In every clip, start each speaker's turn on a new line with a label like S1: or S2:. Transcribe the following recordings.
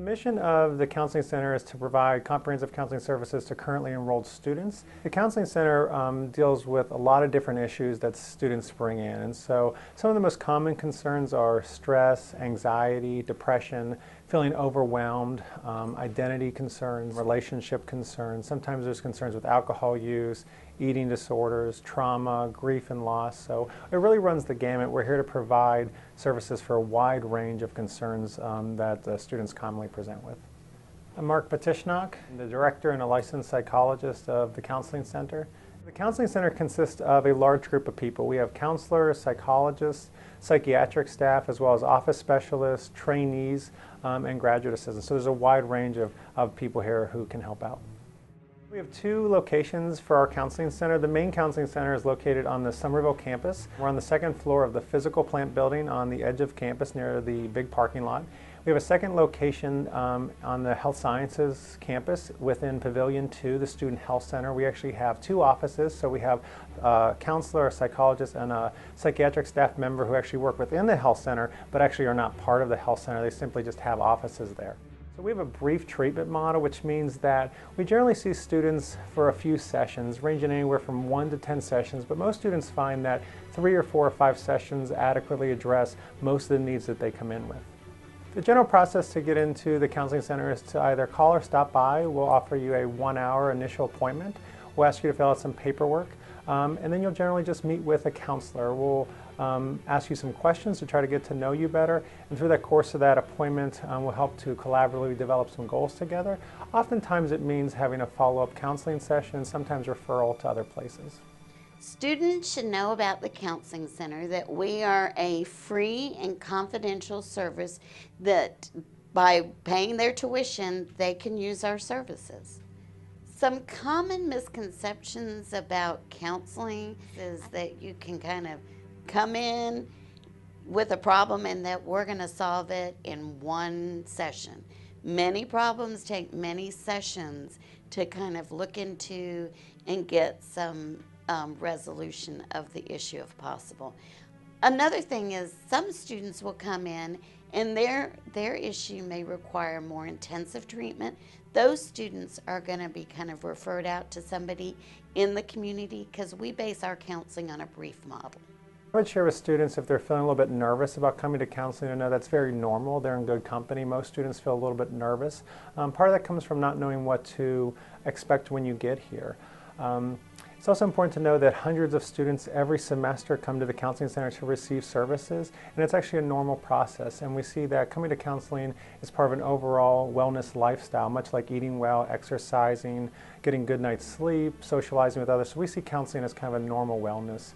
S1: The mission of the Counseling Center is to provide comprehensive counseling services to currently enrolled students. The Counseling Center deals with a lot of different issues that students bring in. And so some of the most common concerns are stress, anxiety, depression, feeling overwhelmed, identity concerns, relationship concerns. Sometimes there's concerns with alcohol use, eating disorders, trauma, grief and loss. So it really runs the gamut. We're here to provide services for a wide range of concerns that students commonly present with. I'm Mark Petishnock, the director and a licensed psychologist of the Counseling Center. The Counseling Center consists of a large group of people. We have counselors, psychologists, psychiatric staff, as well as office specialists, trainees, and graduate assistants. So there's a wide range of people here who can help out. We have two locations for our counseling center. The main counseling center is located on the Somerville campus. We're on the second floor of the physical plant building on the edge of campus near the big parking lot. We have a second location on the health sciences campus within Pavilion 2, the Student Health Center. We actually have two offices, so we have a counselor, a psychologist, and a psychiatric staff member who actually work within the health center, but actually are not part of the health center. They simply just have offices there. So we have a brief treatment model, which means that we generally see students for a few sessions, ranging anywhere from 1 to 10 sessions, but most students find that 3 or 4 or 5 sessions adequately address most of the needs that they come in with. The general process to get into the Counseling Center is to either call or stop by. We'll offer you a 1-hour initial appointment. We'll ask you to fill out some paperwork, and then you'll generally just meet with a counselor. We'll ask you some questions to try to get to know you better, and through that course of that appointment, we'll help to collaboratively develop some goals together. Oftentimes it means having a follow-up counseling session, sometimes referral to other places.
S2: Students should know about the Counseling Center, that we are a free and confidential service that by paying their tuition, they can use our services. Some common misconceptions about counseling is that you can kind of come in with a problem and that we're going to solve it in one session. Many problems take many sessions to kind of look into and get some resolution of the issue if possible. Another thing is some students will come in and their issue may require more intensive treatment. Those students are going to be kind of referred out to somebody in the community because we base our counseling on a brief model.
S1: I would share with students if they're feeling a little bit nervous about coming to counseling to know that's very normal. They're in good company. Most students feel a little bit nervous. Part of that comes from not knowing what to expect when you get here. It's also important to know that hundreds of students every semester come to the Counseling Center to receive services, and it's actually a normal process. And we see that coming to counseling is part of an overall wellness lifestyle, much like eating well, exercising, getting good night's sleep, socializing with others. So we see counseling as kind of a normal wellness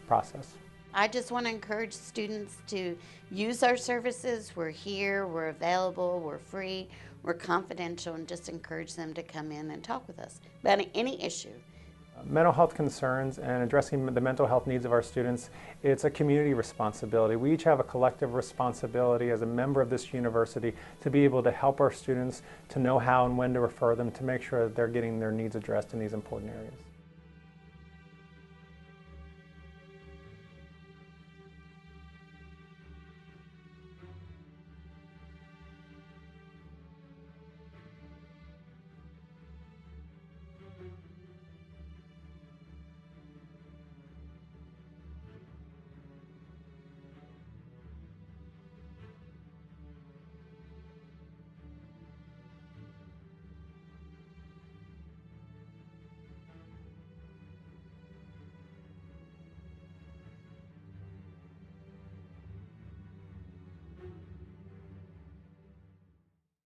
S1: process.
S2: I just want to encourage students to use our services. We're here, we're available, we're free, we're confidential, and just encourage them to come in and talk with us about any issue.
S1: Mental health concerns and addressing the mental health needs of our students, it's a community responsibility. We each have a collective responsibility as a member of this university to be able to help our students to know how and when to refer them to make sure that they're getting their needs addressed in these important areas.